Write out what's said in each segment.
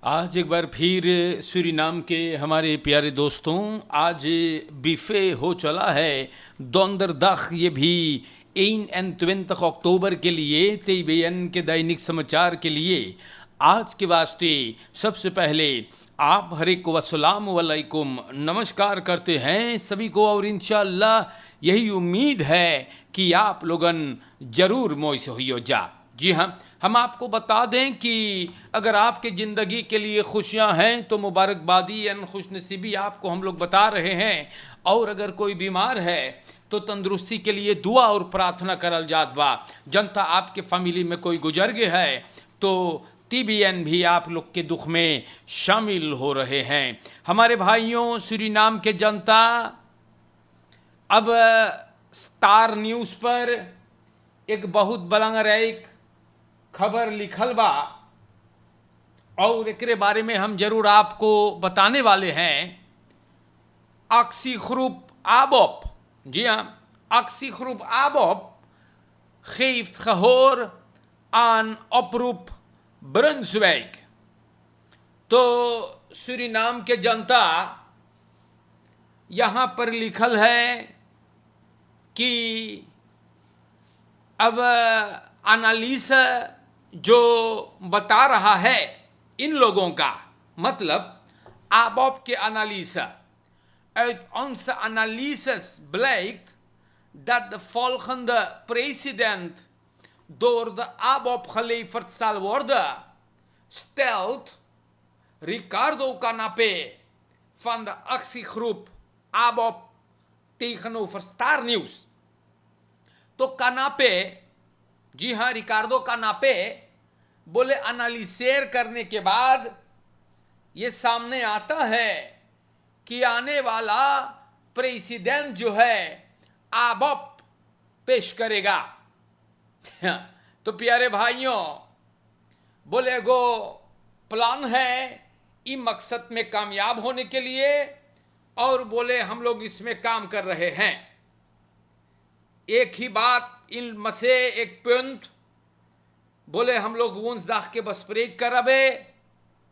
आज एक बार फिर सूरीनाम के हमारे प्यारे दोस्तों, आज बिफे हो चला है donderdag ये भी 21 अक्टूबर के लिए TVN के दैनिक समाचार के लिए। आज के वास्ते सबसे पहले आप हरे को अस्सलाम वालेकुम नमस्कार करते हैं सभी को, और इंशाअल्लाह यही उम्मीद है कि आप लोगन जरूर मोई से हो जा। जी हाँ, हम आपको बता दें कि अगर आपके ज़िंदगी के लिए खुशियां हैं तो मुबारकबादी यानी खुशनसीबी आपको हम लोग बता रहे हैं, और अगर कोई बीमार है तो तंदुरुस्ती के लिए दुआ और प्रार्थना करल जात बा। जनता आपके फैमिली में कोई गुजर गए है तो TVN भी आप लोग के दुख में शामिल हो रहे हैं। हमारे भाइयों, सूरीनाम के जनता, अब स्टार न्यूज़ पर एक बहुत बलंगरैक खबर लिखल बा और एकरे बारे में हम जरूर आपको बताने वाले हैं। Aktieggroep ABOP, जी हाँ, Aktieggroep ABOP geeft gehoor aan oproep Brunswijk। तो सूरीनाम के जनता, यहाँ पर लिखल है कि अब एनालिस जो बता रहा है इन लोगों का, मतलब ABOP के analyse. Uit onze analyses blijkt dat de volgende president door de ABOP geleverd zal worden, stelt Ricardo Canapé van de actiegroep ABOP tegenover Star News। तो कानापे, जी हाँ, रिकार्डो कानापे बोले एनालिसेर करने के बाद ये सामने आता है कि आने वाला प्रेसिडेंट जो है ABOP पेश करेगा। तो प्यारे भाइयों, बोले गो प्लान है इस मकसद में कामयाब होने के लिए, और बोले हम लोग इसमें काम कर रहे हैं। एक ही बात इन मसे एक पुंट बोले हम लोग वुंसदाग के बस्प्रेक करबे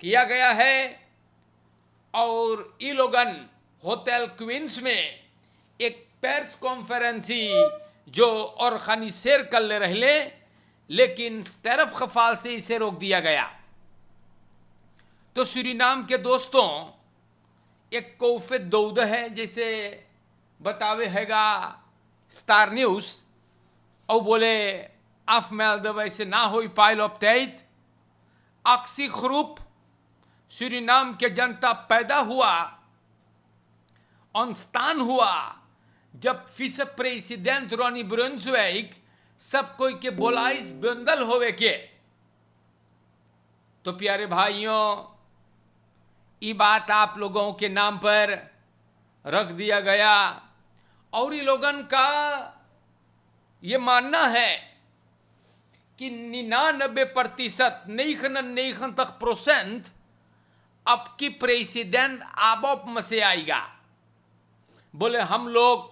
किया गया है, और ई लोगन होटल क्वींस में एक प्रेस कॉन्फ्रेंसी जो ऑर्गेनाइजर कर ले रहे, लेकिन तरफ खफाल से इसे रोक दिया गया। तो सूरीनाम के दोस्तों, एक कोफे दौद है जैसे बतावे हैगा स्टार न्यूज़, और बोले afmelden वैसे ना हो pile of tijd। Actiegroep Suriname के जनता पैदा हुआ, ontstaan हुआ जब विस प्रेसिडेंट रोनी ब्रुन्सविक सब कोई के बोलाइस बंदल होवे के। तो प्यारे भाइयों, ये बात आप लोगों के नाम पर रख दिया गया, और ये लोगन का ये मानना है कि 99% 99% अब की प्रेसिडेंट ABOP में से आएगा। बोले हम लोग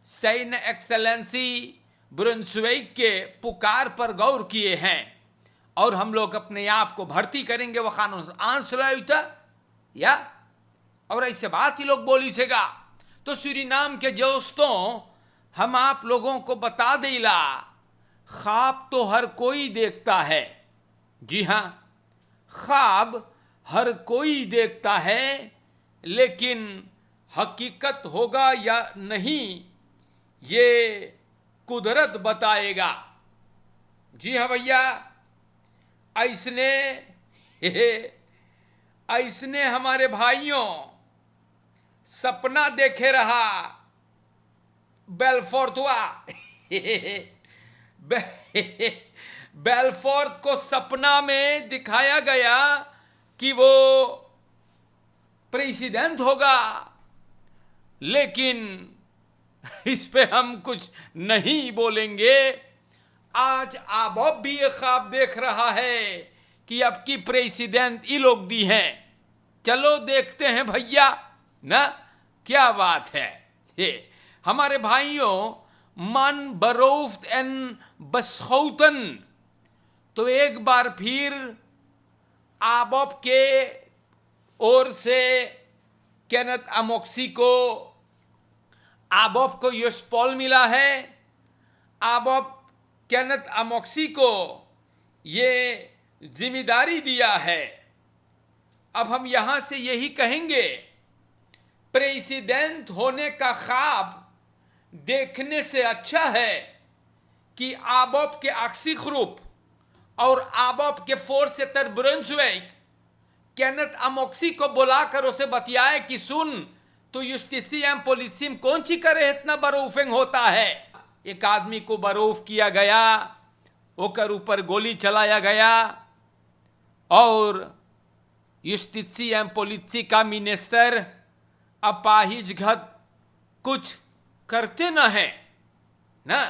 सैन्य एक्सेलेंसी ब्रुन्सविक के पुकार पर गौर किए हैं, और हम लोग अपने आप को भर्ती करेंगे वो कानून आंसलायुता या, और ऐसे बात ही लोग बोली सेगा। तो सूरीनाम के दोस्तों, हम आप लोगों को बता देला, ख्वाब तो हर कोई देखता है। जी हाँ, ख्वाब हर कोई देखता है, लेकिन हकीकत होगा या नहीं ये कुदरत बताएगा। जी हाँ भैया, ऐसने हमारे भाइयों सपना देखे रहा बेलफोर्ट हुआ। बेलफोर्ट को सपना में दिखाया गया कि वो प्रेसिडेंट होगा, लेकिन इस पे हम कुछ नहीं बोलेंगे। आज ABOP भी ये ख्वाब देख रहा है कि अब की प्रेसिडेंट ये लोग भी हैं। चलो देखते हैं भैया ना, क्या बात है ये। हमारे भाइयों, मन बरोफ्त एन बसखौतन, तो एक बार फिर आबॉप के ओर से केनेथ अमोक्सी को, आबॉप को युसपॉल मिला है। आबॉप केनेथ अमोक्सी को ये जिम्मेदारी दिया है। अब हम यहां से यही कहेंगे, प्रेसिडेंट होने का ख्वाब देखने से अच्छा है कि आबॉप के अक्सीग्रुप और आबॉप के फोर्स तर ब्रुंसविक केनेथ अमोक्सी को बुलाकर उसे बतियाए कि सुन, तो युस्टिसियम पोलिसियम कौन सी करे, इतना बरूफिंग होता है। एक आदमी को बरूफ किया गया, ओकर ऊपर गोली चलाया गया और युस्टिसियम पोलिसी का मिनिस्टर अपाहिज घत कुछ करते न है ना।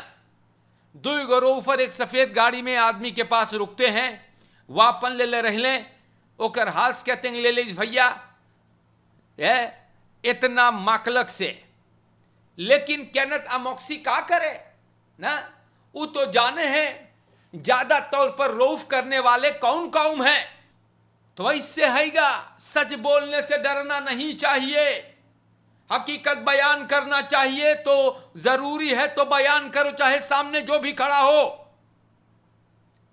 दो गरोफर एक सफेद गाड़ी में आदमी के पास रुकते हैं, वापन ले रहले, ओकर हाथ कहते ले लीज भैया इतना माकलक से। लेकिन केनेथ अमोक्सी का करे ना, वो तो जाने हैं ज्यादा तौर पर रौफ करने वाले कौन कौम है। तो इससे हैगा, सच बोलने से डरना नहीं चाहिए, हकीकत बयान करना चाहिए। तो जरूरी है तो बयान करो, चाहे सामने जो भी खड़ा हो।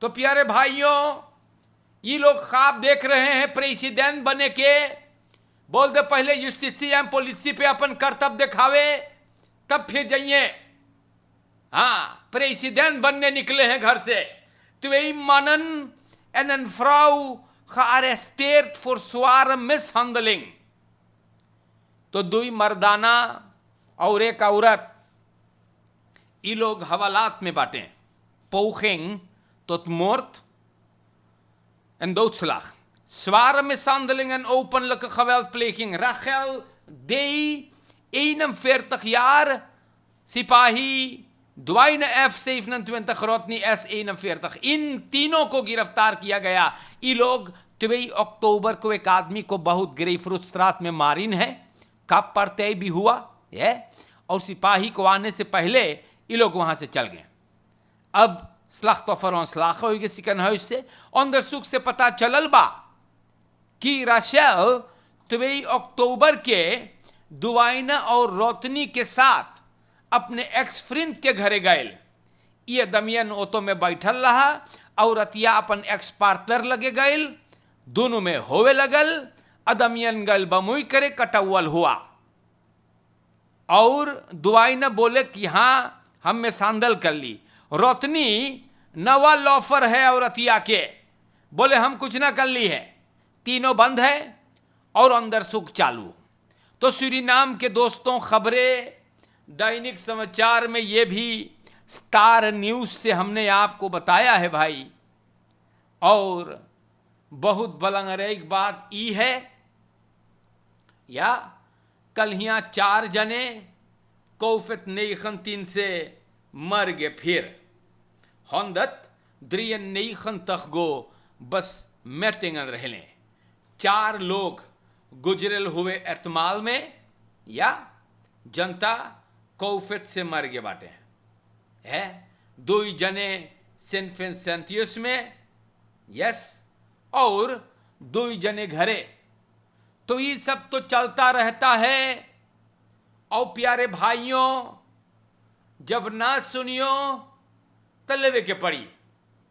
तो प्यारे भाइयों, ये लोग ख्वाब देख रहे हैं प्रेसिडेंट बने के। बोल दे पहले युस्टिसियम पोलिसी पे अपन कर्तव्य दिखावे, तब फिर जाइए। हाँ, प्रेसिडेंट बनने निकले हैं घर से। Twee mannen en een vrouw gearresteerd voor zware mishandeling. तो दुई मर्दाना और एक औरत, ये लोग हवालात में बांटे। Poging tot moord en doodslag. Zware mishandeling en openlijke geweldpleging. Rachel D., 41 jaar, सिपाही द्वाइन F27, रोतनी S41, इन तीनों को गिरफ्तार किया गया। ये लोग 23 अक्टूबर को एक आदमी को बहुत ग्रेफ्रुस्त्रात में मारिन है, कब पर तय भी हुआ है, और सिपाही को आने से पहले ये लोग वहां से चल गए। अब स्लाख्तोफर स्लाख हो गए से अंदर सुख से पता चलल बा कि राशेल 23 अक्टूबर के दुआइना और रोतनी के साथ अपने एक्स फ्रेंड के घरे गए। ये दमियन ऑटो में बैठल रहा और अतिया अपन एक्स पार्टनर लगे गए, दोनों में होवे लगल। अदमियन गल बमुई करे कटौल हुआ और दुआई न बोले कि हाँ हम में सांदल कर ली। रोतनी नवा लॉफर है और अतिया के बोले हम कुछ ना कर ली है। तीनों बंद है और अंदर सुख चालू। तो सूरीनाम के दोस्तों, खबरें दैनिक समाचार में ये भी स्टार न्यूज से हमने आपको बताया है भाई। और बहुत बलंगरेक बात ई है, या कल यहाँ 4 जने कोफत नेखन 3 से मर गए। फिर होंदत द्रियन नेखन तक गो बस मैटिंगन रहले। 4 लोग गुजरल हुए एतमाल में, या जनता कोफत से मर गए बाटे है। 2 जने सेंट विंसेंटियस में, यस, और 2 जने घरे। तो ये सब तो चलता रहता है। और प्यारे भाइयों, जब ना सुनियो तो लेवे के पड़ी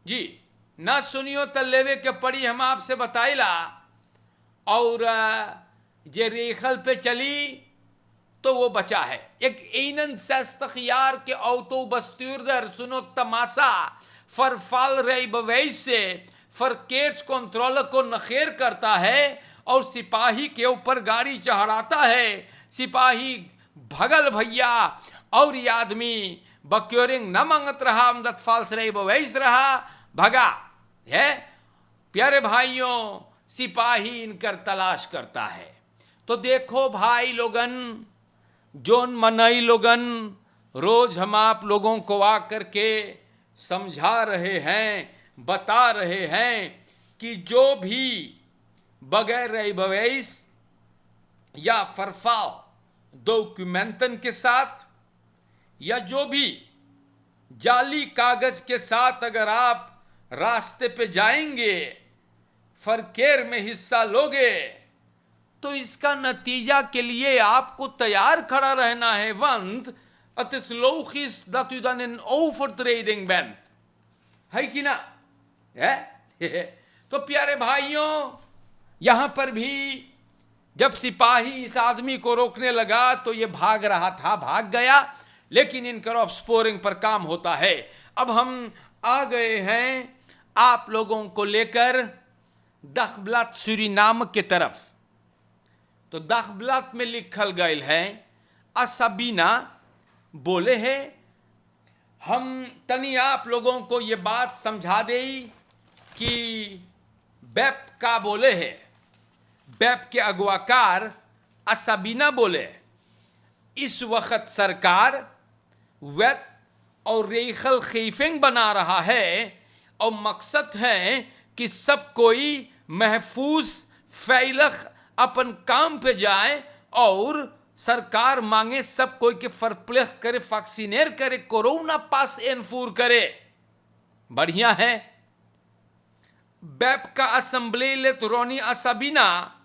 जी, ना सुनियो तो लेवे के पड़ी, हम आपसे बताइला। और जे रेखल पे चली तो वो बचा है। एक एनन सस्तखियार के औतो बस्तूरदर सुनो तमाशा फरफाल रही बवैस से फरकेट्स कंट्रोल को नखेर करता है और सिपाही के ऊपर गाड़ी चढ़ाता है। सिपाही भगल भैया और ये आदमी बक्योरिंग न मंगत रहा, अमदत फाल्स रही बवैस रहा, भगा है। प्यारे भाइयों, सिपाही इनकर तलाश करता है। तो देखो भाई लोगन, जोन मनई लोगन रोज हम आप लोगों को आकर के समझा रहे हैं, बता रहे हैं कि जो भी बगैर रईबवैस या फरफाव डॉक्यूमेंटन के साथ या जो भी जाली कागज के साथ अगर आप रास्ते पे जाएंगे, फरकेर में हिस्सा लोगे तो इसका नतीजा के लिए आपको तैयार खड़ा रहना है। Want het is logisch dat u dan een overtreding bent, है कि ना? है? तो प्यारे भाइयों, यहां पर भी जब सिपाही इस आदमी को रोकने लगा तो ये भाग रहा था, भाग गया, लेकिन इन क्रॉप स्पोरिंग पर काम होता है। अब हम आ गए हैं आप लोगों को लेकर दखब्लात सूरीनाम के तरफ। तो दखब्लात में लिखल गए है, असबीना बोले हैं, हम तनी आप लोगों को ये बात समझा दे कि बैप का बोले है। बैप के अगवाकार असबीना बोले, इस वक्त सरकार वेट और रेखल खीफिंग बना रहा है और मकसद है कि सब कोई महफूज फैलख अपन काम पे जाए और सरकार मांगे सब कोई के फरप्लेख करे, वैक्सीनेर करे, कोरोना पास एनफूर करे। बढ़िया है। बैप का असेंबली ले रोनी असबीना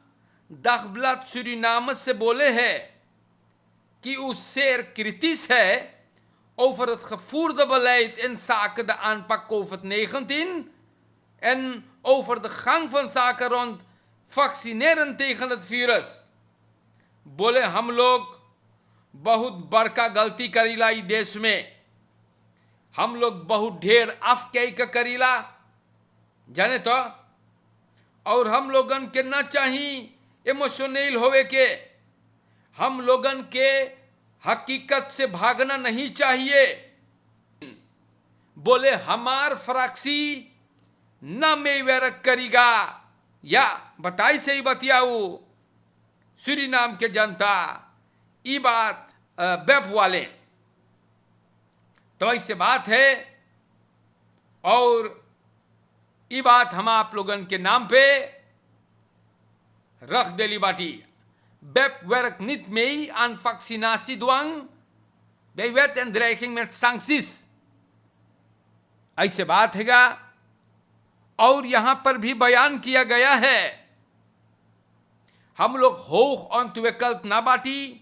दखब्लात सूरीनाम से बोले है कि उससे kritisch है over het gevoerde beleid in zaken de aanpak COVID-19 en over de gang van zaken rond vaccineren tegen het virus। बोले हम लोग बहुत बड़का गलती करीला इस देश में, हम लोग बहुत ढेर अफकई का करीला जाने तो, और हम लोगन के ना चाहिए इमोशनल होवे के, हम लोगन के हकीकत से भागना नहीं चाहिए। बोले हमार फ्रैक्सी न मेवरक करेगा, या बताई से ही बतियाऊ सूरीनाम के जनता ये बात बैप वाले। तो ऐसे बात है और ये बात हम आप लोगन के नाम पे रख देली बाटी। Bep werkt niet mee aan vaccinatiedwang. Bij wet en dreiging met sancties। ऐसे बात हैगा। और यहां पर भी बयान किया गया है, हम लोग hoog ontwikkeld nabati,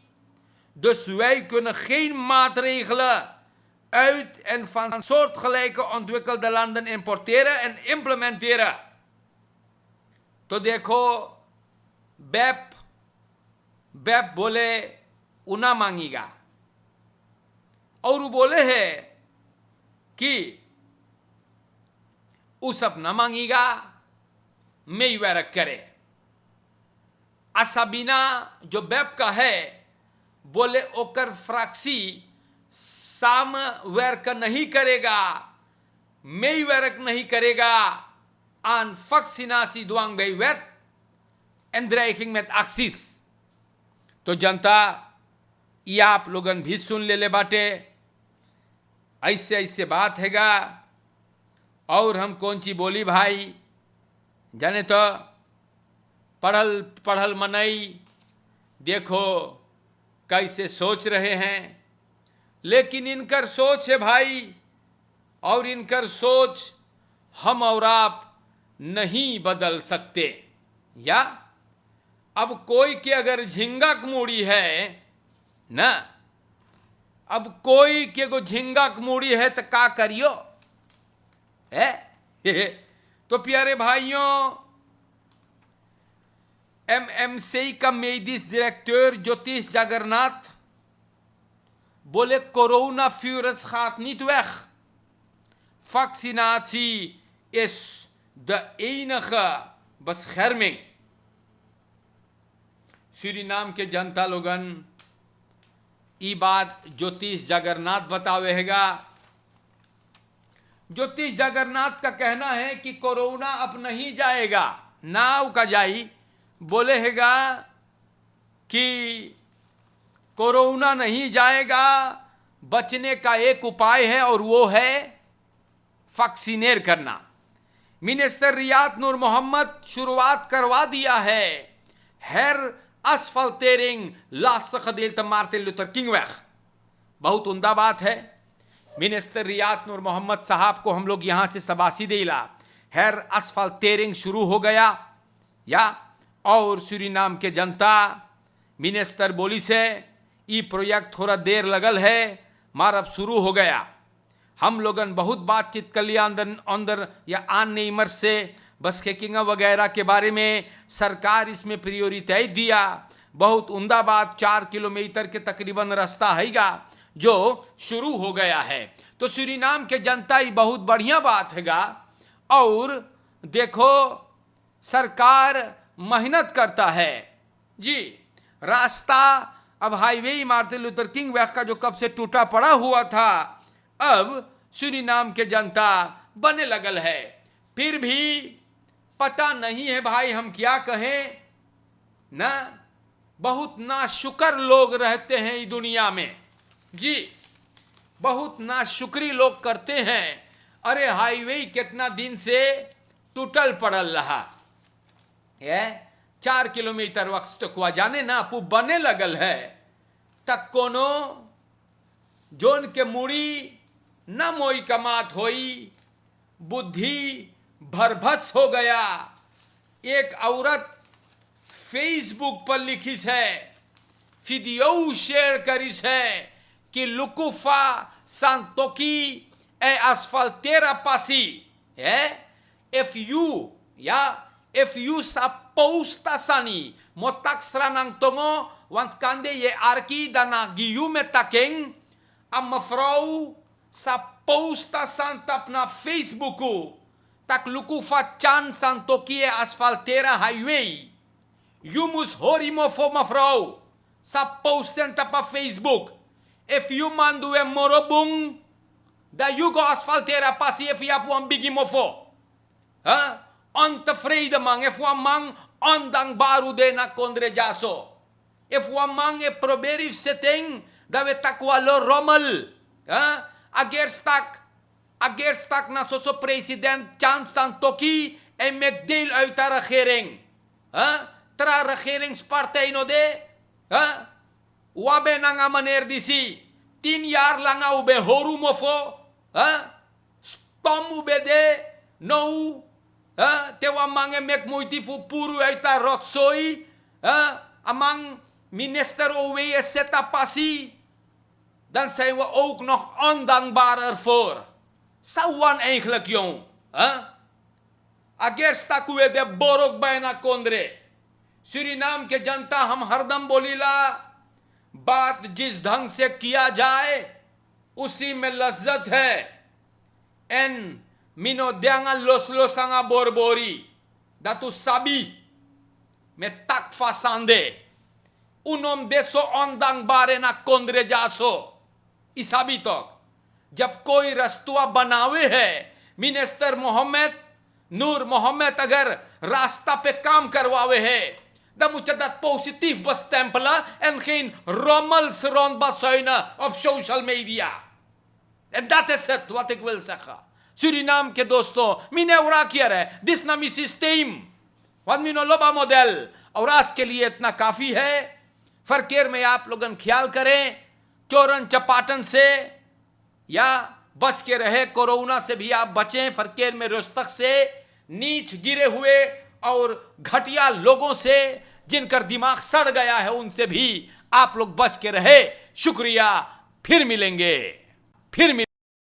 dus wij kunnen geen maatregelen uit en van soortgelijke ontwikkelde landen importeren en implementeren। तो देखो बैप बोले उना मांगेगा, और वो बोले है कि उस अपना मांगेगा मेवरक करे। असबीना जो बैप का है बोले ओकर फ्रैक्सी साम वर्क नहीं करेगा, मेवरक नहीं करेगा aan vaccinatiedwang bij wet en dreiging met acties। तो जनता ये आप लोगन भी सुन ले बाटे, ऐसे ऐसे बात हैगा। और हम कौन ची बोली भाई जाने तो, पढ़ल मनई देखो कैसे सोच रहे हैं, लेकिन इनकर सोच है भाई, और इनकर सोच हम और आप नहीं बदल सकते। या अब कोई के अगर झिंगक मूड़ी है ना, अब कोई के को झिंगक मूड़ी है तो का करियो है। तो प्यारे भाइयों, MMC का medisch directeur Jyotish Jagannath बोले corona virus gaat niet weg, vaccinatie is de enige bescherming। Suriname के जनता लोगन ये बात ज्योतिष जगन्नाथ बतावे हैगा। ज्योतिष जगन्नाथ का कहना है कि कोरोना अब नहीं जाएगा, नाव का जाई। बोले हैगा कि कोरोना नहीं जाएगा, बचने का एक उपाय है और वो है वैक्सीनेर करना। मिनिस्टर रियाद नूर मोहम्मद शुरुआत करवा दिया है asfaltering lastig gedeelte Maarten Luther King weg। बहुत उम्दा बात है। मिनिस्टर रियाद नूर मोहम्मद साहब को हम लोग यहाँ से शबाशी देला। हेरअस्फाल्टेरिंग शुरू हो गया या और सूरीनाम के जनता मिनिस्टर बोली से ये प्रोजेक्ट थोड़ा देर लगल है मार अब शुरू हो गया। हम लोगन बहुत बातचीत कर लिया अंदर या आन इमर से बस केकिंग वगैरह के बारे में। सरकार इसमें प्रायोरिटी दिया। बहुत उम्दा बात 4 किलोमीटर के तकरीबन रास्ता हैगा जो शुरू हो गया है। तो सूरीनाम के जनता ये बहुत बढ़िया बात हैगा। और देखो सरकार मेहनत करता है जी। रास्ता अब हाईवे मार्टिन लूथर किंग वे का जो कब से टूटा पड़ा हुआ था अब सूरीनाम के जनता बने लगल है। फिर भी पता नहीं है भाई हम क्या कहें ना। बहुत नाशुक्र लोग रहते हैं इस दुनिया में जी। बहुत नाशुक्री लोग करते हैं। अरे हाईवे कितना दिन से टूटल पड़ल रहा है। 4 किलोमीटर वक्त तक हुआ जाने ना पू बने लगल है तक कोनो जोन के मुड़ी न मोई कमात होई बुद्धि भरभस हो गया। एक औरत फेसबुक पर लिखिस है वीडियो शेयर करिस है कि लुकुफा सांतोकी ए asfaltera pasi if you sa posta sani motak stranang tongo want kande ye arki dana giyu metakeng ang mevrouw sa posta santap na Facebooku tak lukufa chan santokie asfaltera highway yumus horimo fo mevrouw sa posten tapa Facebook if you manduwe morobung da yugo asfaltera pasi if ya puang bigi mofo ha ontevreden man if wa mang ondang baru de na kondre jaso if wa mang e proberi setting da we takwalo rommel ha agerstak na soso president Chan Santoki e megdeel uit de regering ha tra regeringspartij no de ha wabe na nga maner disi 10 jaar lang ube horu mofo ha stom ube de no ha tewa mange mek moeite fu puru uit de rotzooi ha amang minister owe seta passie dan zijn we ook nog ondankbaar ervoor. Sawan eigenlijk jong ha agersta kuwe de borok bijna kondre Suriname के जनता हम हरदम बोलीला बात जिस ढंग से किया जाए उसी में लज्जत है en minodyangan los-losanga borbori datu sabi में tak fasande unom deso ondang bare na kondre jaso isabi तक जब कोई रस्तुआ बनावे है मिनिस्टर मोहम्मद नूर मोहम्मद अगर रास्ता पे काम करवावे है dan moet je dat positief bestempelen en geen rommels rondbasuinen op social media. En dat is het wat ik wil zeggen. Suriname के दोस्तों मीने उड़ा किया रहे दिस नामी सिस्टम वन मीनो लोबा मॉडल और आज के लिए इतना काफी है। फरकेर में आप लोगन ख्याल करें चोरन चपाटन से या बच के रहे कोरोना से भी आप बचें। फरकेर में रोस्तक से नीच गिरे हुए और घटिया लोगों से जिनका दिमाग सड़ गया है उनसे भी आप लोग बच के रहे। शुक्रिया। फिर मिलेंगे।